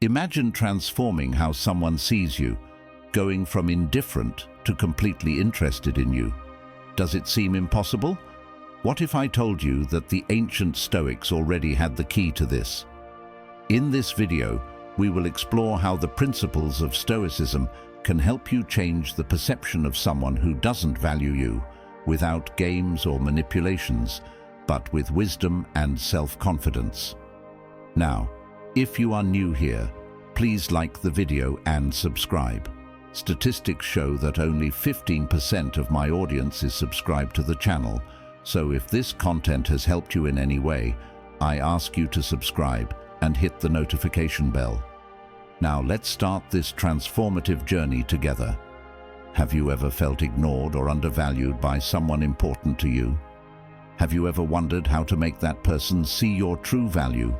Imagine transforming how someone sees you, going from indifferent to completely interested in you. Does it seem impossible? What if I told you that the ancient Stoics already had the key to this? In this video, we will explore how the principles of Stoicism can help you change the perception of someone who doesn't value you, without games or manipulations, but with wisdom and self-confidence. Now, if you are new here, please like the video and subscribe. Statistics show that only 15% of my audience is subscribed to the channel, so if this content has helped you in any way, I ask you to subscribe and hit the notification bell. Now let's start this transformative journey together. Have you ever felt ignored or undervalued by someone important to you? Have you ever wondered how to make that person see your true value?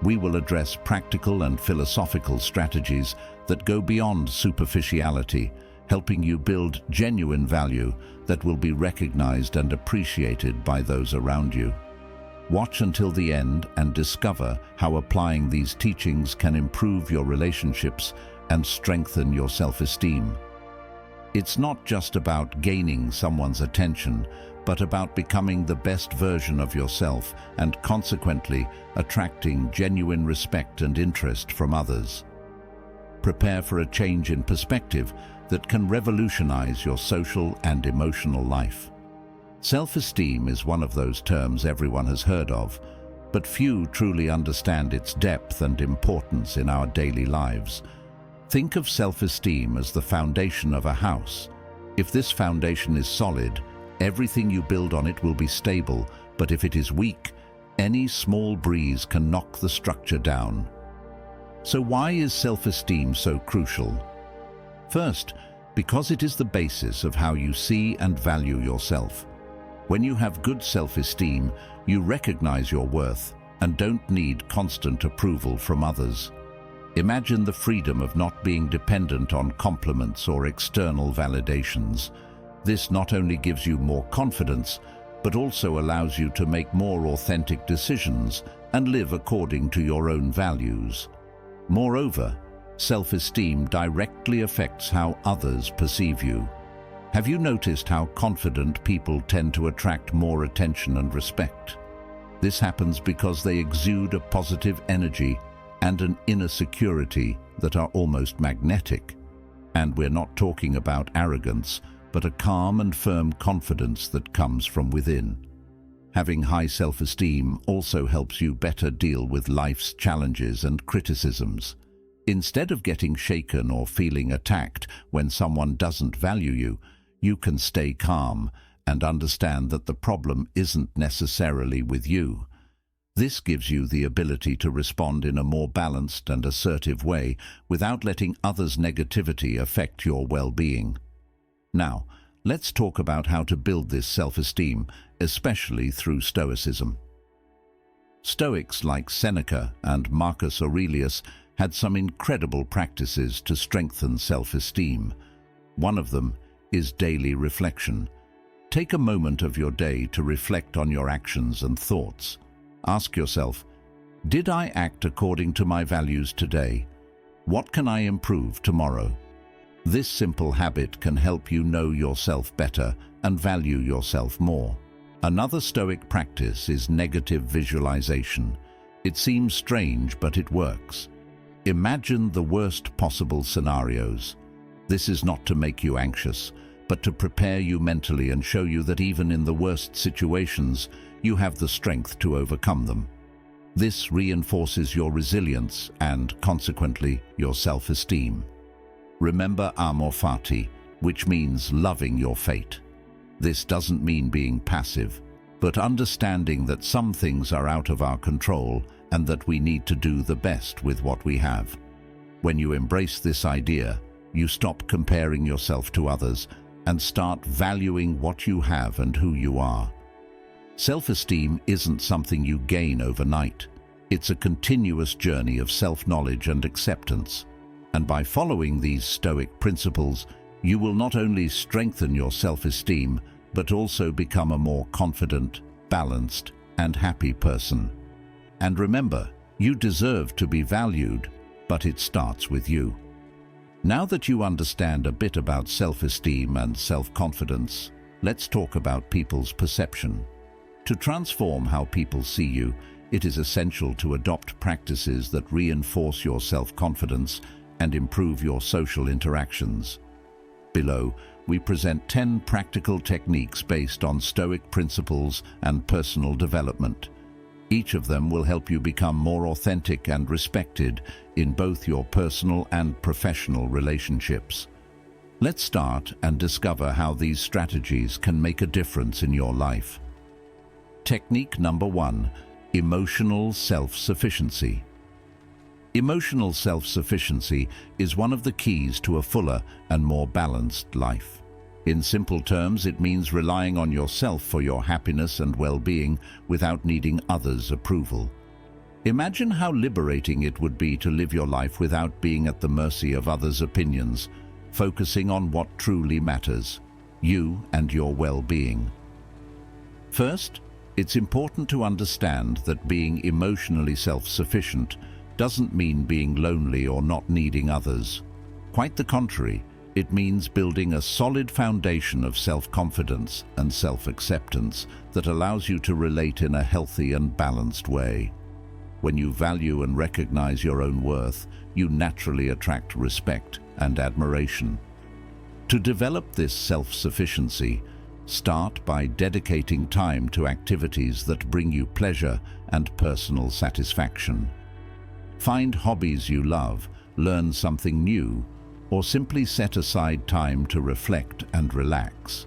We will address practical and philosophical strategies that go beyond superficiality, helping you build genuine value that will be recognized and appreciated by those around you. Watch until the end and discover how applying these teachings can improve your relationships and strengthen your self-esteem. It's not just about gaining someone's attention, but about becoming the best version of yourself and consequently attracting genuine respect and interest from others. Prepare for a change in perspective that can revolutionize your social and emotional life. Self-esteem is one of those terms everyone has heard of, but few truly understand its depth and importance in our daily lives. Think of self-esteem as the foundation of a house. If this foundation is solid, everything you build on it will be stable, but if it is weak, any small breeze can knock the structure down. So why is self-esteem so crucial? First, because it is the basis of how you see and value yourself. When you have good self-esteem, you recognize your worth and don't need constant approval from others. Imagine the freedom of not being dependent on compliments or external validations. This not only gives you more confidence, but also allows you to make more authentic decisions and live according to your own values. Moreover, self-esteem directly affects how others perceive you. Have you noticed how confident people tend to attract more attention and respect? This happens because they exude a positive energy and an inner security that are almost magnetic. And we're not talking about arrogance, but a calm and firm confidence that comes from within. Having high self-esteem also helps you better deal with life's challenges and criticisms. Instead of getting shaken or feeling attacked when someone doesn't value you, you can stay calm and understand that the problem isn't necessarily with you. This gives you the ability to respond in a more balanced and assertive way without letting others' negativity affect your well-being. Now, let's talk about how to build this self-esteem, especially through Stoicism. Stoics like Seneca and Marcus Aurelius had some incredible practices to strengthen self-esteem. One of them is daily reflection. Take a moment of your day to reflect on your actions and thoughts. Ask yourself, did I act according to my values today? What can I improve tomorrow? This simple habit can help you know yourself better and value yourself more. Another Stoic practice is negative visualization. It seems strange, but it works. Imagine the worst possible scenarios. This is not to make you anxious, but to prepare you mentally and show you that even in the worst situations, you have the strength to overcome them. This reinforces your resilience and, consequently, your self-esteem. Remember amor fati, which means loving your fate. This doesn't mean being passive, but understanding that some things are out of our control and that we need to do the best with what we have. When you embrace this idea, you stop comparing yourself to others and start valuing what you have and who you are. Self-esteem isn't something you gain overnight. It's a continuous journey of self-knowledge and acceptance. And by following these Stoic principles, you will not only strengthen your self-esteem, but also become a more confident, balanced, and happy person. And remember, you deserve to be valued. but it starts with you. Now that you understand a bit about self-esteem and self-confidence, let's talk about people's perception. To transform how people see you, it is essential to adopt practices that reinforce your self-confidence and improve your social interactions. Below, we present 10 practical techniques based on Stoic principles and personal development. Each of them will help you become more authentic and respected in both your personal and professional relationships. Let's start and discover how these strategies can make a difference in your life. Technique number 1. Emotional self-sufficiency. Emotional self-sufficiency is one of the keys to a fuller and more balanced life. In simple terms, it means relying on yourself for your happiness and well-being without needing others' approval. Imagine how liberating it would be to live your life without being at the mercy of others' opinions, focusing on what truly matters, you and your well-being. First, it's important to understand that being emotionally self-sufficient doesn't mean being lonely or not needing others. Quite the contrary, it means building a solid foundation of self-confidence and self-acceptance that allows you to relate in a healthy and balanced way. When you value and recognize your own worth, you naturally attract respect and admiration. To develop this self-sufficiency, start by dedicating time to activities that bring you pleasure and personal satisfaction. Find hobbies you love, learn something new, or simply set aside time to reflect and relax.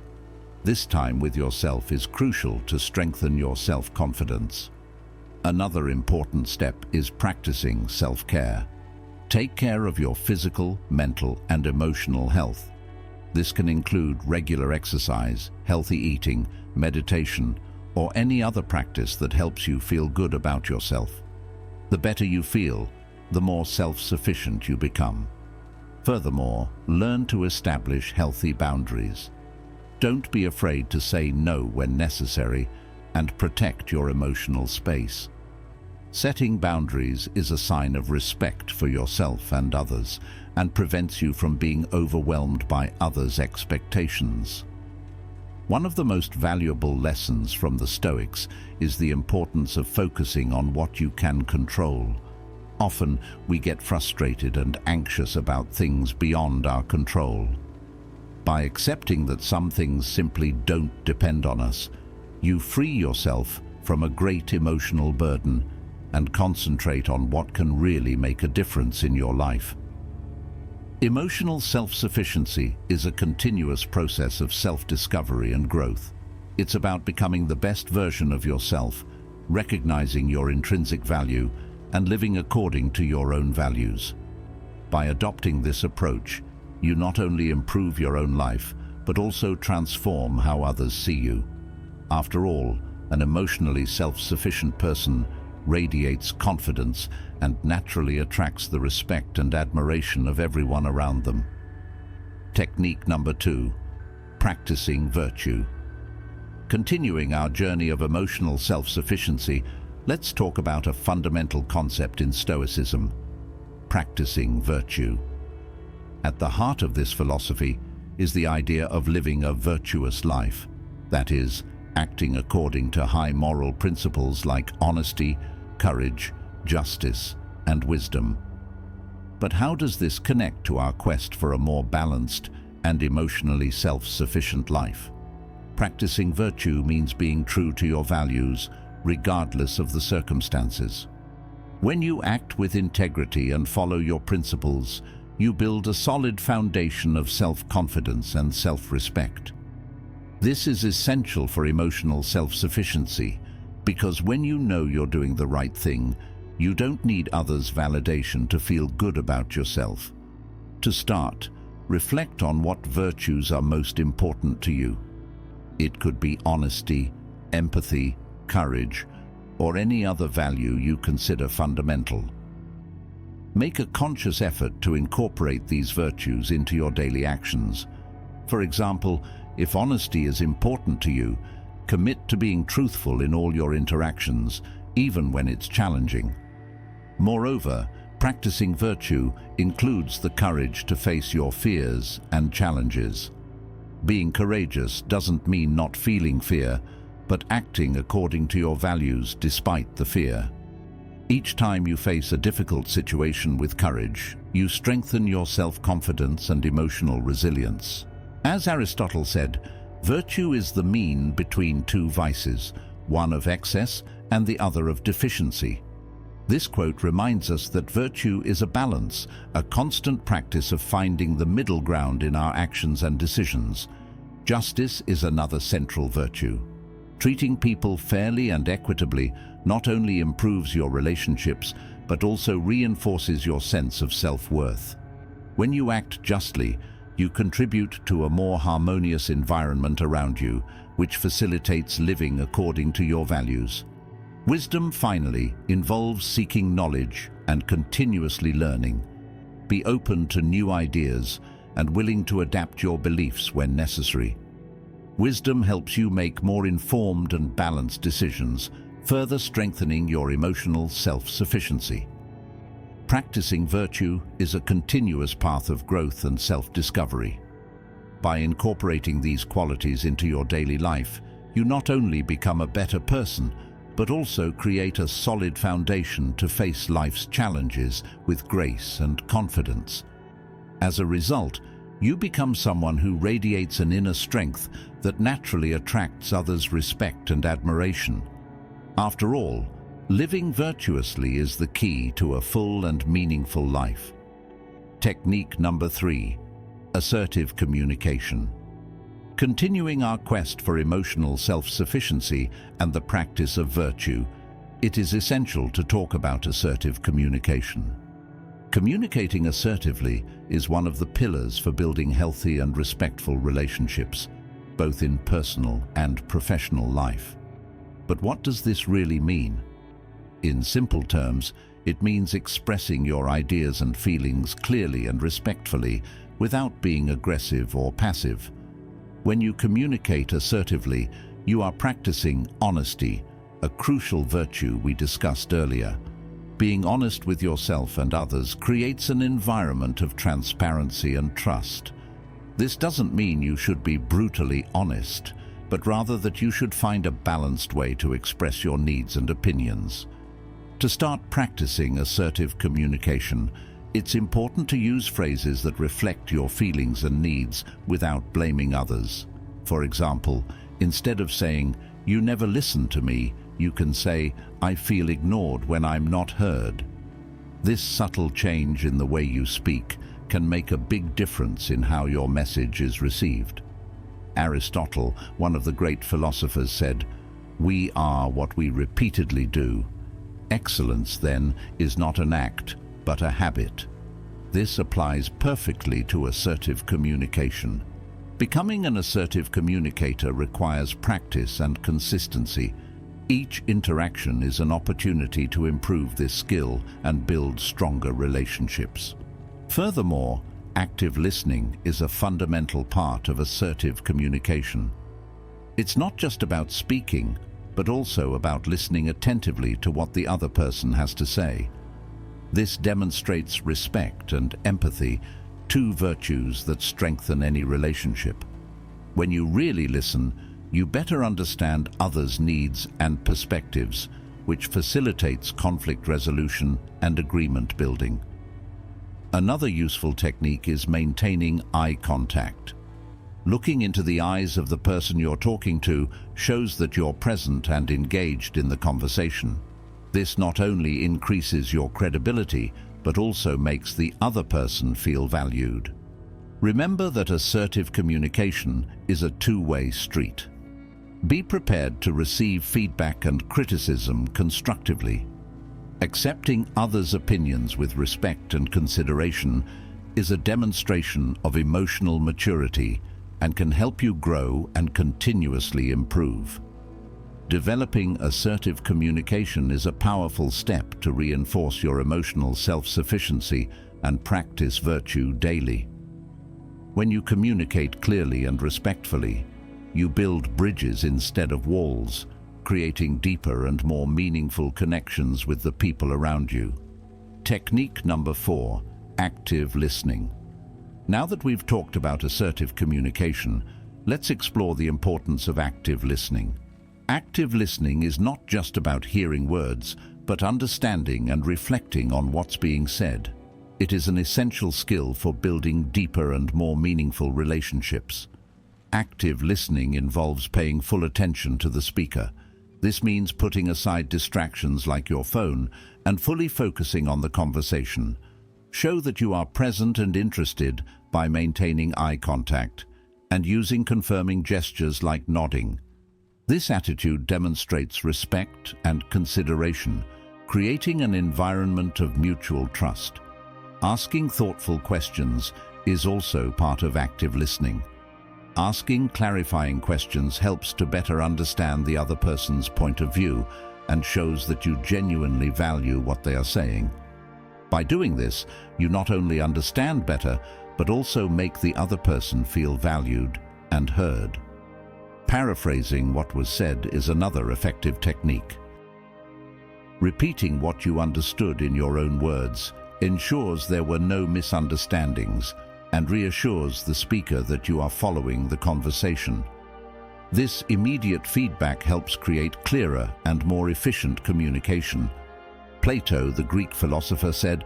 This time with yourself is crucial to strengthen your self-confidence. Another important step is practicing self-care. Take care of your physical, mental, and emotional health. This can include regular exercise, healthy eating, meditation, or any other practice that helps you feel good about yourself. The better you feel, the more self-sufficient you become. Furthermore, learn to establish healthy boundaries. Don't be afraid to say no when necessary and protect your emotional space. Setting boundaries is a sign of respect for yourself and others and prevents you from being overwhelmed by others' expectations. One of the most valuable lessons from the Stoics is the importance of focusing on what you can control. Often, we get frustrated and anxious about things beyond our control. By accepting that some things simply don't depend on us, you free yourself from a great emotional burden and concentrate on what can really make a difference in your life. Emotional self-sufficiency is a continuous process of self-discovery and growth. It's about becoming the best version of yourself, recognizing your intrinsic value, and living according to your own values. By adopting this approach, you not only improve your own life, but also transform how others see you. After all, an emotionally self-sufficient person radiates confidence and naturally attracts the respect and admiration of everyone around them. Technique number 2, practicing virtue. Continuing our journey of emotional self-sufficiency, let's talk about a fundamental concept in Stoicism: practicing virtue. At the heart of this philosophy is the idea of living a virtuous life, that is, acting according to high moral principles like honesty, courage, justice, and wisdom. But how does this connect to our quest for a more balanced and emotionally self-sufficient life? Practicing virtue means being true to your values, regardless of the circumstances. When you act with integrity and follow your principles, you build a solid foundation of self-confidence and self-respect. This is essential for emotional self-sufficiency, because when you know you're doing the right thing, you don't need others' validation to feel good about yourself. To start, reflect on what virtues are most important to you. It could be honesty, empathy, courage, or any other value you consider fundamental. Make a conscious effort to incorporate these virtues into your daily actions. For example, if honesty is important to you, commit to being truthful in all your interactions, even when it's challenging. Moreover, Practicing virtue includes the courage to face your fears and challenges. Being courageous doesn't mean not feeling fear, but acting according to your values despite the fear. Each time you face a difficult situation with courage, you strengthen your self-confidence and emotional resilience. As Aristotle said, virtue is the mean between two vices, one of excess and the other of deficiency. This quote reminds us that virtue is a balance, a constant practice of finding the middle ground in our actions and decisions. Justice is another central virtue. Treating people fairly and equitably not only improves your relationships, but also reinforces your sense of self-worth. When you act justly, you contribute to a more harmonious environment around you, which facilitates living according to your values. Wisdom, finally, involves seeking knowledge and continuously learning. Be open to new ideas and willing to adapt your beliefs when necessary. Wisdom helps you make more informed and balanced decisions, further strengthening your emotional self-sufficiency. Practicing virtue is a continuous path of growth and self-discovery. By incorporating these qualities into your daily life, you not only become a better person, but also create a solid foundation to face life's challenges with grace and confidence. As a result, you become someone who radiates an inner strength that naturally attracts others' respect and admiration. After all, living virtuously is the key to a full and meaningful life. Technique number 3, assertive communication. Continuing our quest for emotional self-sufficiency and the practice of virtue, it is essential to talk about assertive communication. Communicating assertively is one of the pillars for building healthy and respectful relationships, both in personal and professional life. But what does this really mean? In simple terms, it means expressing your ideas and feelings clearly and respectfully without being aggressive or passive. When you communicate assertively, you are practicing honesty, a crucial virtue we discussed earlier. Being honest with yourself and others creates an environment of transparency and trust. This doesn't mean you should be brutally honest, but rather that you should find a balanced way to express your needs and opinions. To start practicing assertive communication, it's important to use phrases that reflect your feelings and needs without blaming others. For example, instead of saying, "You never listen to me," you can say, "I feel ignored when I'm not heard." This subtle change in the way you speak can make a big difference in how your message is received. Aristotle, one of the great philosophers, said, "We are what we repeatedly do." Excellence, then, is not an act, but a habit. This applies perfectly to assertive communication. Becoming an assertive communicator requires practice and consistency. Each interaction is an opportunity to improve this skill and build stronger relationships. Furthermore, active listening is a fundamental part of assertive communication. It's not just about speaking, but also about listening attentively to what the other person has to say. This demonstrates respect and empathy, two virtues that strengthen any relationship. When you really listen, you better understand others' needs and perspectives, which facilitates conflict resolution and agreement building. Another useful technique is maintaining eye contact. Looking into the eyes of the person you're talking to shows that you're present and engaged in the conversation. This not only increases your credibility, but also makes the other person feel valued. Remember that assertive communication is a two-way street. Be prepared to receive feedback and criticism constructively. Accepting others' opinions with respect and consideration is a demonstration of emotional maturity and can help you grow and continuously improve. Developing assertive communication is a powerful step to reinforce your emotional self-sufficiency and practice virtue daily. When you communicate clearly and respectfully, you build bridges instead of walls, creating deeper and more meaningful connections with the people around you. Technique number 4, active listening. Now that we've talked about assertive communication, let's explore the importance of active listening. Active listening is not just about hearing words, but understanding and reflecting on what's being said. It is an essential skill for building deeper and more meaningful relationships. Active listening involves paying full attention to the speaker. This means putting aside distractions like your phone and fully focusing on the conversation. Show that you are present and interested by maintaining eye contact and using confirming gestures like nodding. This attitude demonstrates respect and consideration, creating an environment of mutual trust. Asking thoughtful questions is also part of active listening. Asking clarifying questions helps to better understand the other person's point of view and shows that you genuinely value what they are saying. By doing this, you not only understand better, but also make the other person feel valued and heard. Paraphrasing what was said is another effective technique. Repeating what you understood in your own words ensures there were no misunderstandings and reassures the speaker that you are following the conversation. This immediate feedback helps create clearer and more efficient communication. Plato, the Greek philosopher, said,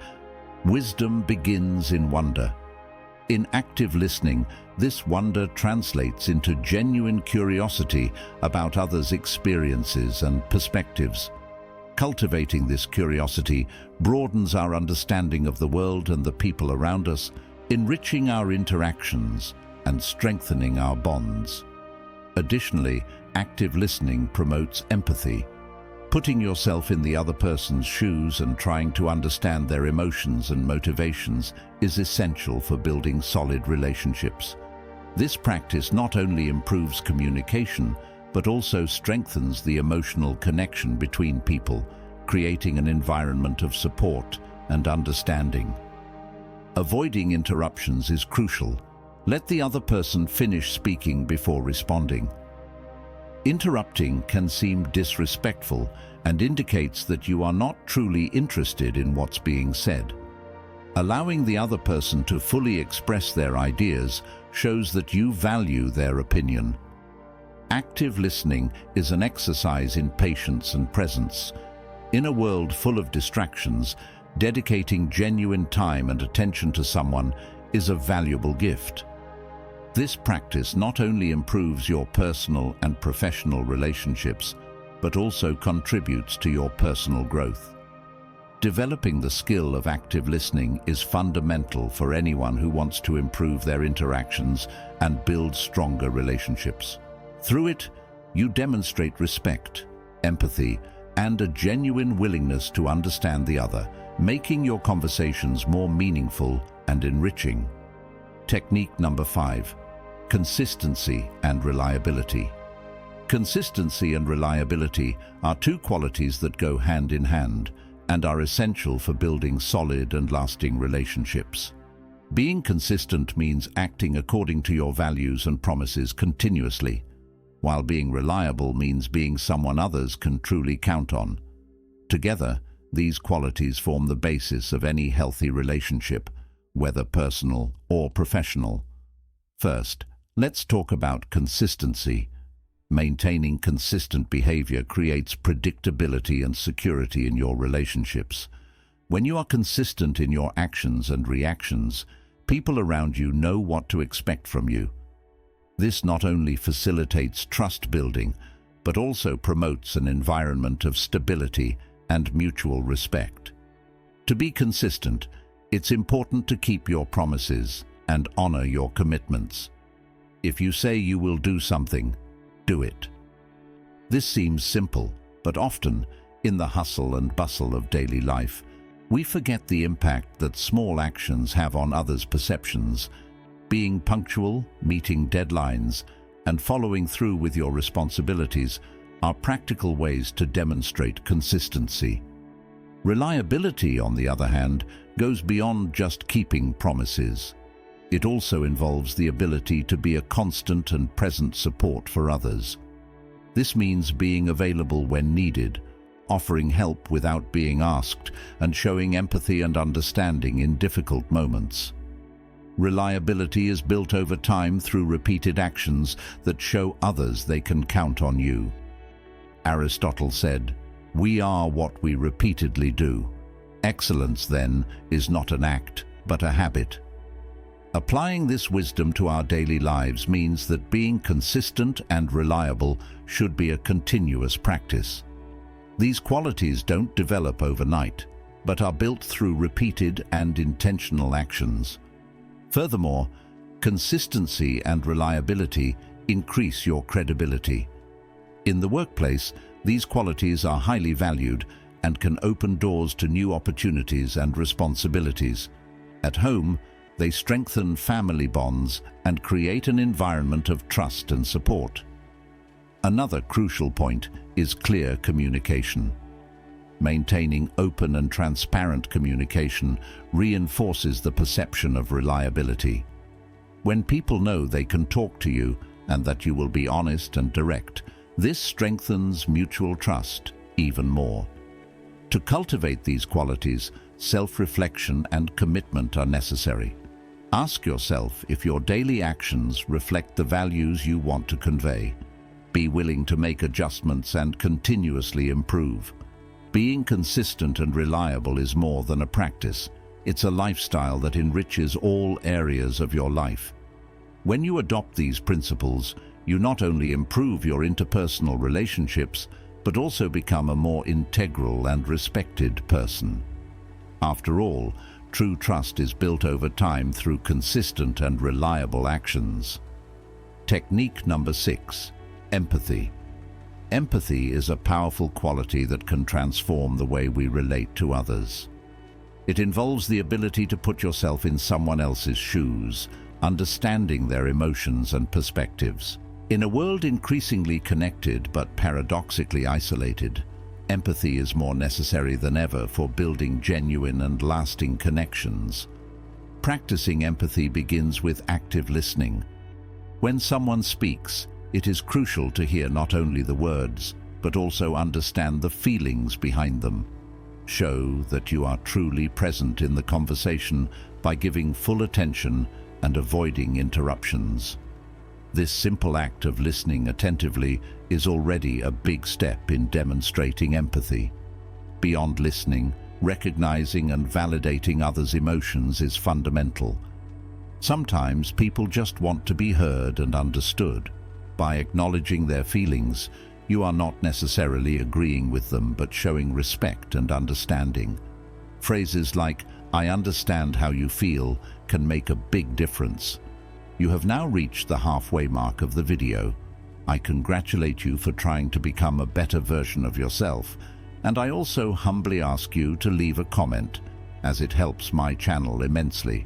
"Wisdom begins in wonder." In active listening, this wonder translates into genuine curiosity about others' experiences and perspectives. Cultivating this curiosity broadens our understanding of the world and the people around us, enriching our interactions and strengthening our bonds. Additionally, active listening promotes empathy. Putting yourself in the other person's shoes and trying to understand their emotions and motivations is essential for building solid relationships. This practice not only improves communication, but also strengthens the emotional connection between people, creating an environment of support and understanding. Avoiding interruptions is crucial. Let the other person finish speaking before responding. Interrupting can seem disrespectful and indicates that you are not truly interested in what's being said. Allowing the other person to fully express their ideas shows that you value their opinion. Active listening is an exercise in patience and presence. In a world full of distractions, dedicating genuine time and attention to someone is a valuable gift. This practice not only improves your personal and professional relationships, but also contributes to your personal growth. Developing the skill of active listening is fundamental for anyone who wants to improve their interactions and build stronger relationships. Through it, you demonstrate respect, empathy, and a genuine willingness to understand the other, making your conversations more meaningful and enriching. Technique number 5. Consistency and reliability. Consistency and reliability are two qualities that go hand in hand and are essential for building solid and lasting relationships. Being consistent means acting according to your values and promises continuously, while being reliable means being someone others can truly count on. Together, these qualities form the basis of any healthy relationship, whether personal or professional. First, let's talk about consistency. Maintaining consistent behavior creates predictability and security in your relationships. When you are consistent in your actions and reactions, people around you know what to expect from you. This not only facilitates trust building, but also promotes an environment of stability and mutual respect. To be consistent, it's important to keep your promises and honor your commitments. If you say you will do something, do it. This seems simple, but often, in the hustle and bustle of daily life, we forget the impact that small actions have on others' perceptions. Being punctual, meeting deadlines, and following through with your responsibilities are practical ways to demonstrate consistency. Reliability, on the other hand, goes beyond just keeping promises. It also involves the ability to be a constant and present support for others. This means being available when needed, offering help without being asked, and showing empathy and understanding in difficult moments. Reliability is built over time through repeated actions that show others they can count on you. Aristotle said, "We are what we repeatedly do." Excellence, then, is not an act, but a habit. Applying this wisdom to our daily lives means that being consistent and reliable should be a continuous practice. These qualities don't develop overnight, but are built through repeated and intentional actions. Furthermore, consistency and reliability increase your credibility. In the workplace, these qualities are highly valued and can open doors to new opportunities and responsibilities. At home, they strengthen family bonds and create an environment of trust and support. Another crucial point is clear communication. Maintaining open and transparent communication reinforces the perception of reliability. When people know they can talk to you and that you will be honest and direct, this strengthens mutual trust even more. To cultivate these qualities, self-reflection and commitment are necessary. Ask yourself if your daily actions reflect the values you want to convey. Be willing to make adjustments and continuously improve. Being consistent and reliable is more than a practice. It's a lifestyle that enriches all areas of your life. When you adopt these principles, you not only improve your interpersonal relationships, but also become a more integral and respected person. After all, true trust is built over time through consistent and reliable actions. Technique number 6, empathy. Empathy is a powerful quality that can transform the way we relate to others. It involves the ability to put yourself in someone else's shoes, understanding their emotions and perspectives. In a world increasingly connected but paradoxically isolated, empathy is more necessary than ever for building genuine and lasting connections. Practicing empathy begins with active listening. When someone speaks, it is crucial to hear not only the words, but also understand the feelings behind them. Show that you are truly present in the conversation by giving full attention and avoiding interruptions. This simple act of listening attentively is already a big step in demonstrating empathy. Beyond listening, recognizing and validating others' emotions is fundamental. Sometimes people just want to be heard and understood. By acknowledging their feelings, you are not necessarily agreeing with them, but showing respect and understanding. Phrases like, "I understand how you feel," can make a big difference. You have now reached the halfway mark of the video. I congratulate you for trying to become a better version of yourself, and I also humbly ask you to leave a comment, as it helps my channel immensely.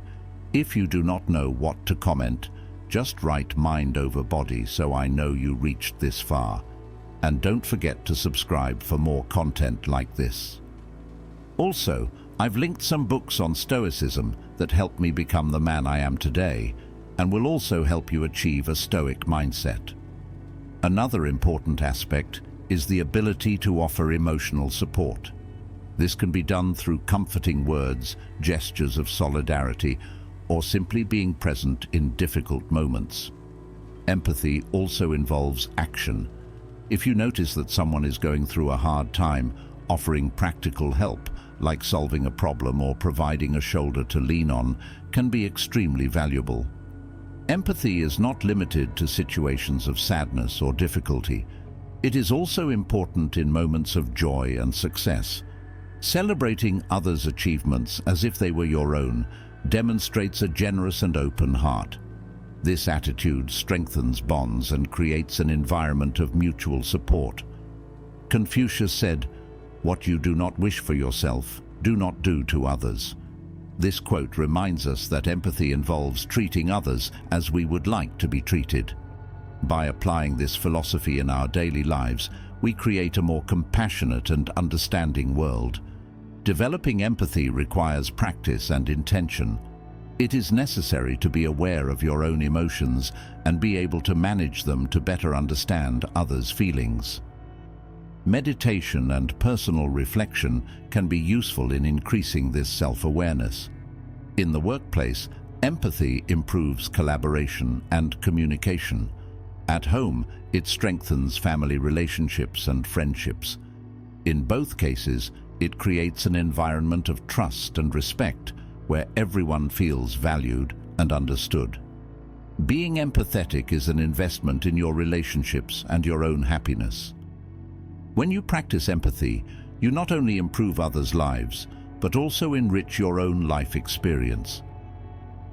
If you do not know what to comment, just write "mind over body" so I know you reached this far. And don't forget to subscribe for more content like this. Also, I've linked some books on Stoicism that helped me become the man I am today, and will also help you achieve a Stoic mindset. Another important aspect is the ability to offer emotional support. This can be done through comforting words, gestures of solidarity, or simply being present in difficult moments. Empathy also involves action. If you notice that someone is going through a hard time, offering practical help, like solving a problem or providing a shoulder to lean on, can be extremely valuable. Empathy is not limited to situations of sadness or difficulty. It is also important in moments of joy and success. Celebrating others' achievements as if they were your own demonstrates a generous and open heart. This attitude strengthens bonds and creates an environment of mutual support. Confucius said, "What you do not wish for yourself, do not do to others." This quote reminds us that empathy involves treating others as we would like to be treated. By applying this philosophy in our daily lives, we create a more compassionate and understanding world. Developing empathy requires practice and intention. It is necessary to be aware of your own emotions and be able to manage them to better understand others' feelings. Meditation and personal reflection can be useful in increasing this self-awareness. In the workplace, empathy improves collaboration and communication. At home, it strengthens family relationships and friendships. In both cases, it creates an environment of trust and respect where everyone feels valued and understood. Being empathetic is an investment in your relationships and your own happiness. When you practice empathy, you not only improve others' lives, but also enrich your own life experience.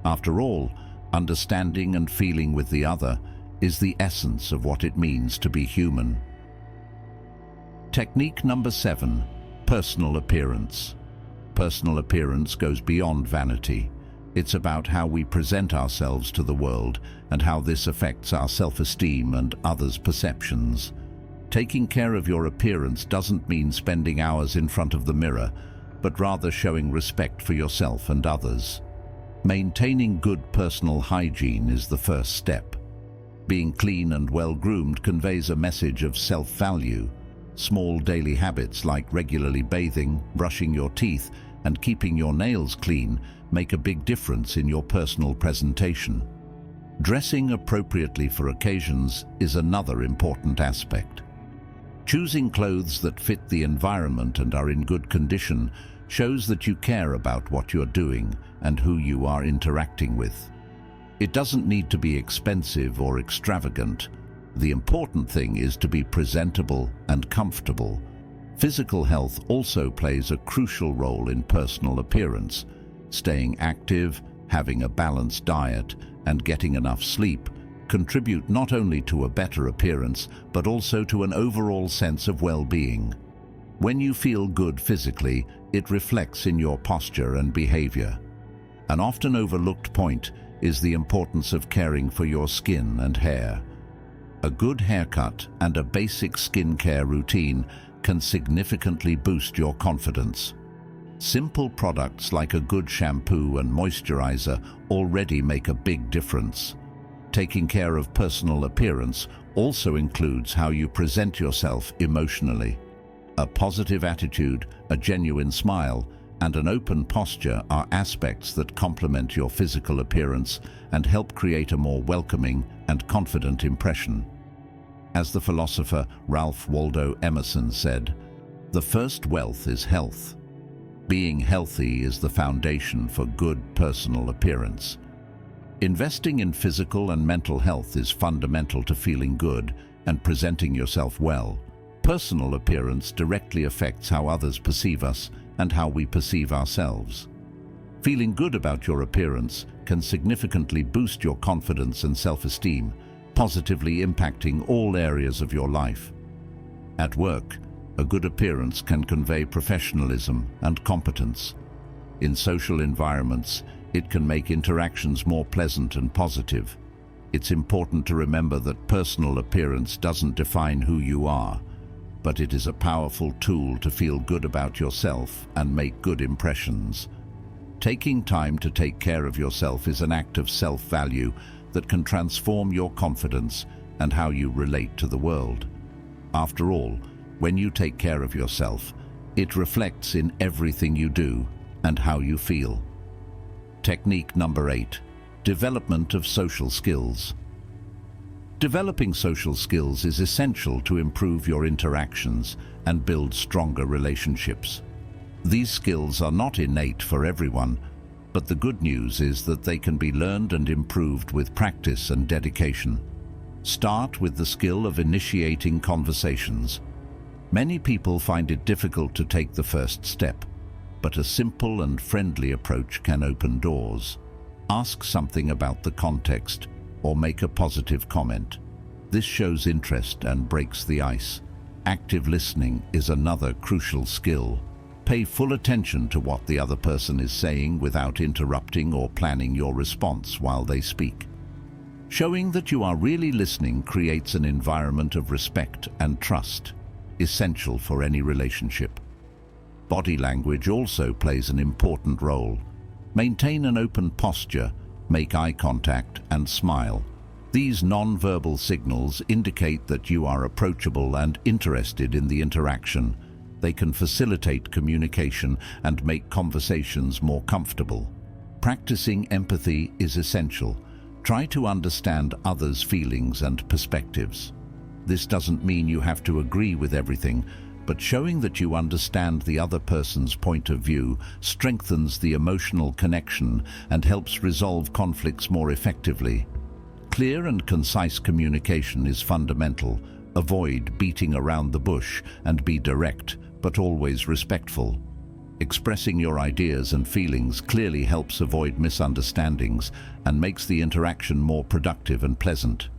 After all, understanding and feeling with the other is the essence of what it means to be human. Technique number 7, personal appearance. Personal appearance goes beyond vanity. It's about how we present ourselves to the world and how this affects our self-esteem and others' perceptions. Taking care of your appearance doesn't mean spending hours in front of the mirror, but rather showing respect for yourself and others. Maintaining good personal hygiene is the first step. Being clean and well-groomed conveys a message of self-value. Small daily habits like regularly bathing, brushing your teeth, and keeping your nails clean make a big difference in your personal presentation. Dressing appropriately for occasions is another important aspect. Choosing clothes that fit the environment and are in good condition shows that you care about what you're doing and who you are interacting with. It doesn't need to be expensive or extravagant. The important thing is to be presentable and comfortable. Physical health also plays a crucial role in personal appearance. Staying active, having a balanced diet, and getting enough sleep contribute not only to a better appearance, but also to an overall sense of well-being. When you feel good physically, it reflects in your posture and behavior. An often overlooked point is the importance of caring for your skin and hair. A good haircut and a basic skincare routine can significantly boost your confidence. Simple products like a good shampoo and moisturizer already make a big difference. Taking care of personal appearance also includes how you present yourself emotionally. A positive attitude, a genuine smile, and an open posture are aspects that complement your physical appearance and help create a more welcoming and confident impression. As the philosopher Ralph Waldo Emerson said, "The first wealth is health." Being healthy is the foundation for good personal appearance. Investing in physical and mental health is fundamental to feeling good and presenting yourself well. Personal appearance directly affects how others perceive us and how we perceive ourselves. Feeling good about your appearance can significantly boost your confidence and self-esteem, positively impacting all areas of your life. At work, a good appearance can convey professionalism and competence. In social environments, it can make interactions more pleasant and positive. It's important to remember that personal appearance doesn't define who you are, but it is a powerful tool to feel good about yourself and make good impressions. Taking time to take care of yourself is an act of self-value that can transform your confidence and how you relate to the world. After all, when you take care of yourself, it reflects in everything you do and how you feel. Technique number 8, development of social skills. Developing social skills is essential to improve your interactions and build stronger relationships. These skills are not innate for everyone, but the good news is that they can be learned and improved with practice and dedication. Start with the skill of initiating conversations. Many people find it difficult to take the first step, but a simple and friendly approach can open doors. Ask something about the context or make a positive comment. This shows interest and breaks the ice. Active listening is another crucial skill. Pay full attention to what the other person is saying without interrupting or planning your response while they speak. Showing that you are really listening creates an environment of respect and trust, essential for any relationship. Body language also plays an important role. Maintain an open posture, make eye contact, and smile. These non-verbal signals indicate that you are approachable and interested in the interaction. They can facilitate communication and make conversations more comfortable. Practicing empathy is essential. Try to understand others' feelings and perspectives. This doesn't mean you have to agree with everything, but showing that you understand the other person's point of view strengthens the emotional connection and helps resolve conflicts more effectively. Clear and concise communication is fundamental. Avoid beating around the bush and be direct, but always respectful. Expressing your ideas and feelings clearly helps avoid misunderstandings and makes the interaction more productive and pleasant.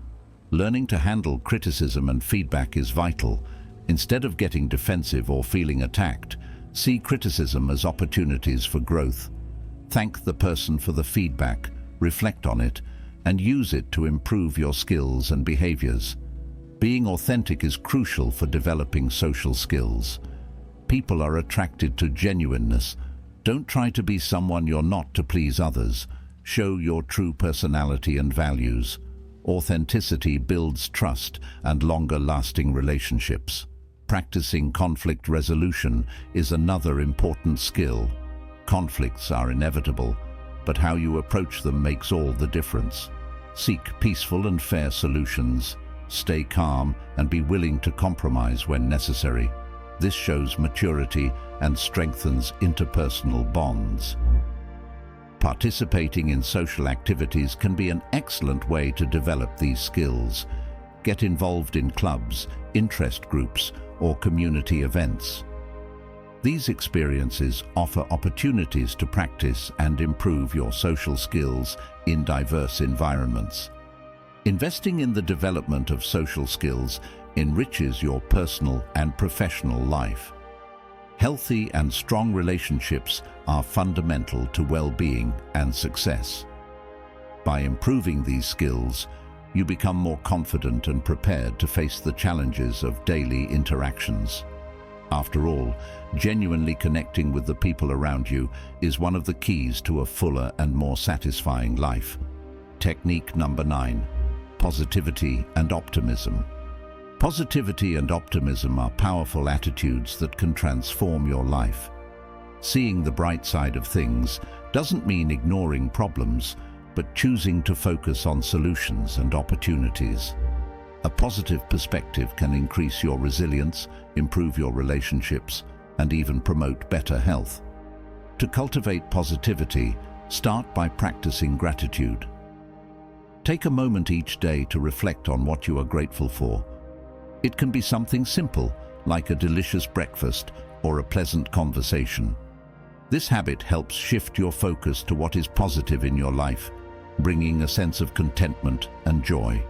Learning to handle criticism and feedback is vital. Instead of getting defensive or feeling attacked, see criticism as opportunities for growth. Thank the person for the feedback, reflect on it, and use it to improve your skills and behaviors. Being authentic is crucial for developing social skills. People are attracted to genuineness. Don't try to be someone you're not to please others. Show your true personality and values. Authenticity builds trust and longer-lasting relationships. Practicing conflict resolution is another important skill. Conflicts are inevitable, but how you approach them makes all the difference. Seek peaceful and fair solutions. Stay calm and be willing to compromise when necessary. This shows maturity and strengthens interpersonal bonds. Participating in social activities can be an excellent way to develop these skills. Get involved in clubs, interest groups, or community events. These experiences offer opportunities to practice and improve your social skills in diverse environments. Investing in the development of social skills enriches your personal and professional life. Healthy and strong relationships are fundamental to well-being and success. By improving these skills, you become more confident and prepared to face the challenges of daily interactions. After all, genuinely connecting with the people around you is one of the keys to a fuller and more satisfying life. Technique number 9. Positivity and optimism. Positivity and optimism are powerful attitudes that can transform your life. Seeing the bright side of things doesn't mean ignoring problems, but choosing to focus on solutions and opportunities. A positive perspective can increase your resilience, improve your relationships, and even promote better health. To cultivate positivity, start by practicing gratitude. Take a moment each day to reflect on what you are grateful for. It can be something simple, like a delicious breakfast or a pleasant conversation. This habit helps shift your focus to what is positive in your life, bringing a sense of contentment and joy.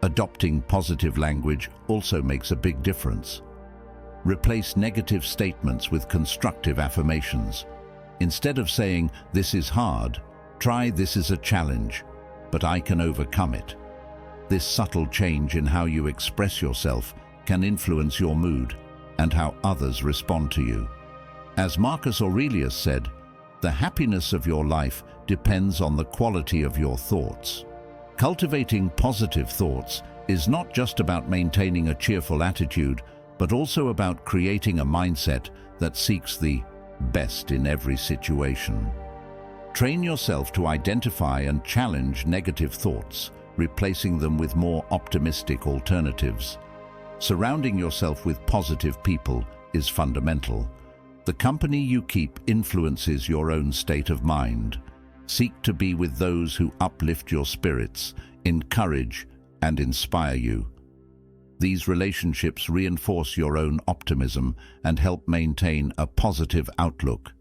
Adopting positive language also makes a big difference. Replace negative statements with constructive affirmations. Instead of saying, "This is hard," try, "This is a challenge, but I can overcome it." This subtle change in how you express yourself can influence your mood and how others respond to you. As Marcus Aurelius said, "The happiness of your life depends on the quality of your thoughts." Cultivating positive thoughts is not just about maintaining a cheerful attitude, but also about creating a mindset that seeks the best in every situation. Train yourself to identify and challenge negative thoughts, replacing them with more optimistic alternatives. Surrounding yourself with positive people is fundamental. The company you keep influences your own state of mind. Seek to be with those who uplift your spirits, encourage, and inspire you. These relationships reinforce your own optimism and help maintain a positive outlook.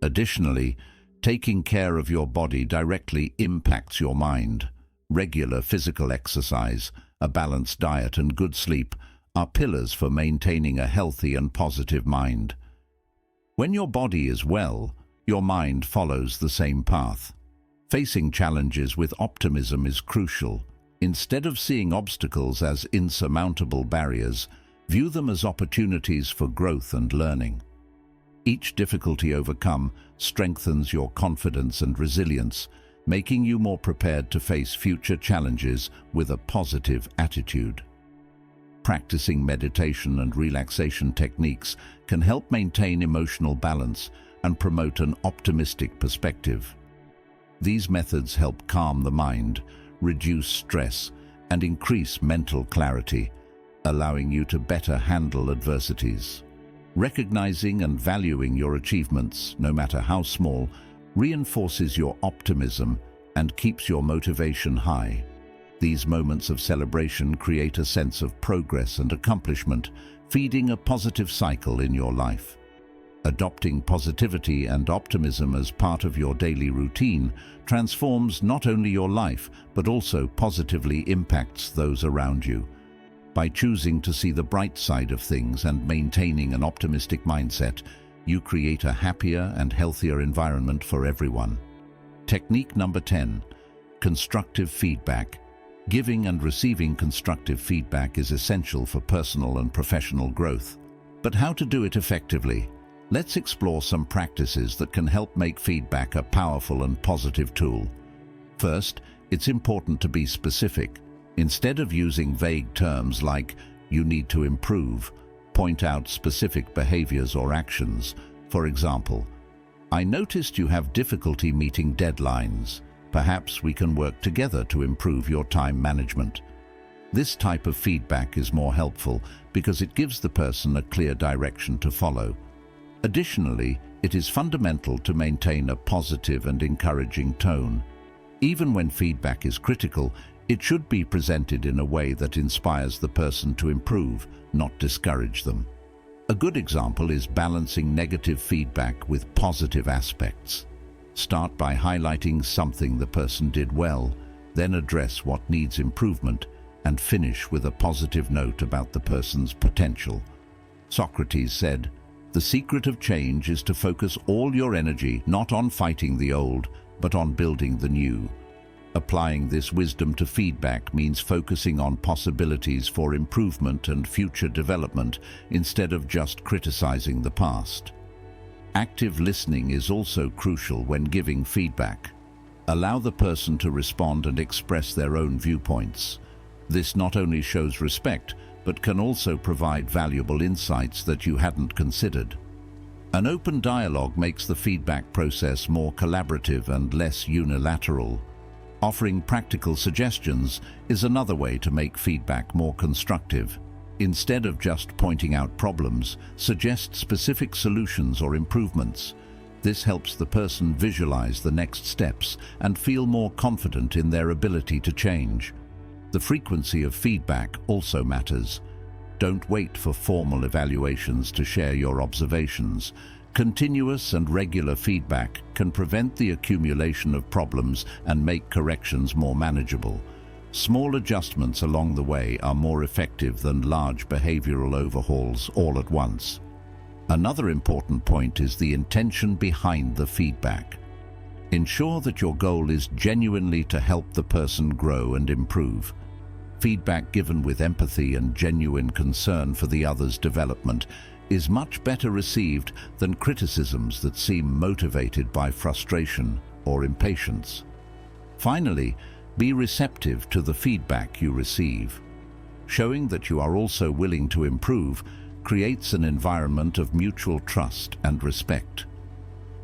Additionally, taking care of your body directly impacts your mind. Regular physical exercise, a balanced diet, and good sleep are pillars for maintaining a healthy and positive mind. When your body is well, your mind follows the same path. Facing challenges with optimism is crucial. Instead of seeing obstacles as insurmountable barriers, view them as opportunities for growth and learning. Each difficulty overcome strengthens your confidence and resilience, making you more prepared to face future challenges with a positive attitude. Practicing meditation and relaxation techniques can help maintain emotional balance and promote an optimistic perspective. These methods help calm the mind, reduce stress, and increase mental clarity, allowing you to better handle adversities. Recognizing and valuing your achievements, no matter how small, reinforces your optimism and keeps your motivation high. These moments of celebration create a sense of progress and accomplishment, feeding a positive cycle in your life. Adopting positivity and optimism as part of your daily routine transforms not only your life, but also positively impacts those around you. By choosing to see the bright side of things and maintaining an optimistic mindset, you create a happier and healthier environment for everyone. Technique number 10, constructive feedback. Giving and receiving constructive feedback is essential for personal and professional growth. But how to do it effectively? Let's explore some practices that can help make feedback a powerful and positive tool. First, it's important to be specific. Instead of using vague terms like, "you need to improve," point out specific behaviors or actions. For example, "I noticed you have difficulty meeting deadlines. Perhaps we can work together to improve your time management." This type of feedback is more helpful because it gives the person a clear direction to follow. Additionally, it is fundamental to maintain a positive and encouraging tone. Even when feedback is critical, it should be presented in a way that inspires the person to improve, not discourage them. A good example is balancing negative feedback with positive aspects. Start by highlighting something the person did well, then address what needs improvement, and finish with a positive note about the person's potential. Socrates said, "The secret of change is to focus all your energy not on fighting the old, but on building the new." Applying this wisdom to feedback means focusing on possibilities for improvement and future development instead of just criticizing the past. Active listening is also crucial when giving feedback. Allow the person to respond and express their own viewpoints. This not only shows respect, but can also provide valuable insights that you hadn't considered. An open dialogue makes the feedback process more collaborative and less unilateral. Offering practical suggestions is another way to make feedback more constructive. Instead of just pointing out problems, suggest specific solutions or improvements. This helps the person visualize the next steps and feel more confident in their ability to change. The frequency of feedback also matters. Don't wait for formal evaluations to share your observations. Continuous and regular feedback can prevent the accumulation of problems and make corrections more manageable. Small adjustments along the way are more effective than large behavioral overhauls all at once. Another important point is the intention behind the feedback. Ensure that your goal is genuinely to help the person grow and improve. Feedback given with empathy and genuine concern for the other's development is much better received than criticisms that seem motivated by frustration or impatience. Finally, be receptive to the feedback you receive. Showing that you are also willing to improve creates an environment of mutual trust and respect.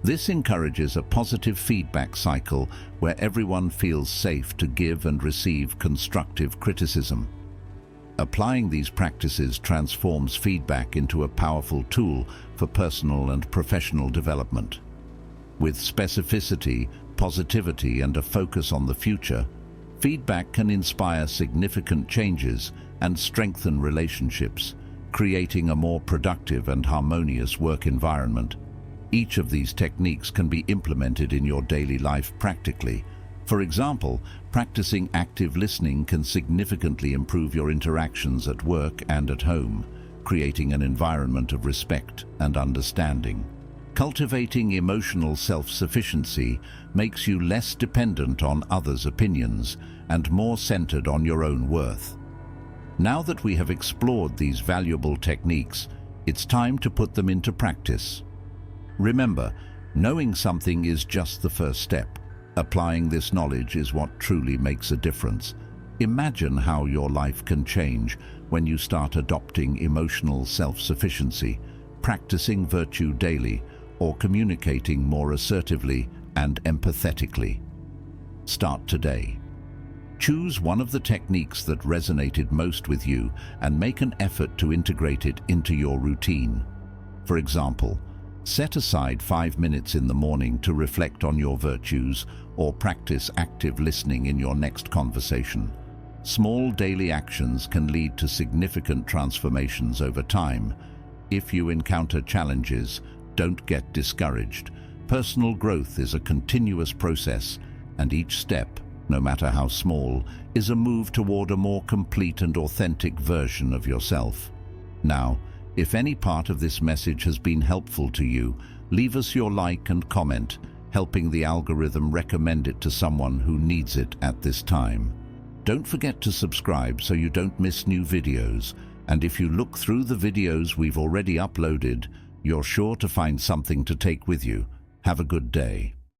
This encourages a positive feedback cycle where everyone feels safe to give and receive constructive criticism. Applying these practices transforms feedback into a powerful tool for personal and professional development. With specificity, positivity, and a focus on the future, feedback can inspire significant changes and strengthen relationships, creating a more productive and harmonious work environment. Each of these techniques can be implemented in your daily life practically. For example, practicing active listening can significantly improve your interactions at work and at home, creating an environment of respect and understanding. Cultivating emotional self-sufficiency makes you less dependent on others' opinions and more centered on your own worth. Now that we have explored these valuable techniques, it's time to put them into practice. Remember, knowing something is just the first step. Applying this knowledge is what truly makes a difference. Imagine how your life can change when you start adopting emotional self-sufficiency, practicing virtue daily, or communicating more assertively and empathetically. Start today. Choose one of the techniques that resonated most with you and make an effort to integrate it into your routine. For example, set aside 5 minutes in the morning to reflect on your virtues or practice active listening in your next conversation. Small daily actions can lead to significant transformations over time. If you encounter challenges, don't get discouraged. Personal growth is a continuous process, and each step, no matter how small, is a move toward a more complete and authentic version of yourself. Now, if any part of this message has been helpful to you, leave us your like and comment, helping the algorithm recommend it to someone who needs it at this time. Don't forget to subscribe so you don't miss new videos, and if you look through the videos we've already uploaded, you're sure to find something to take with you. Have a good day.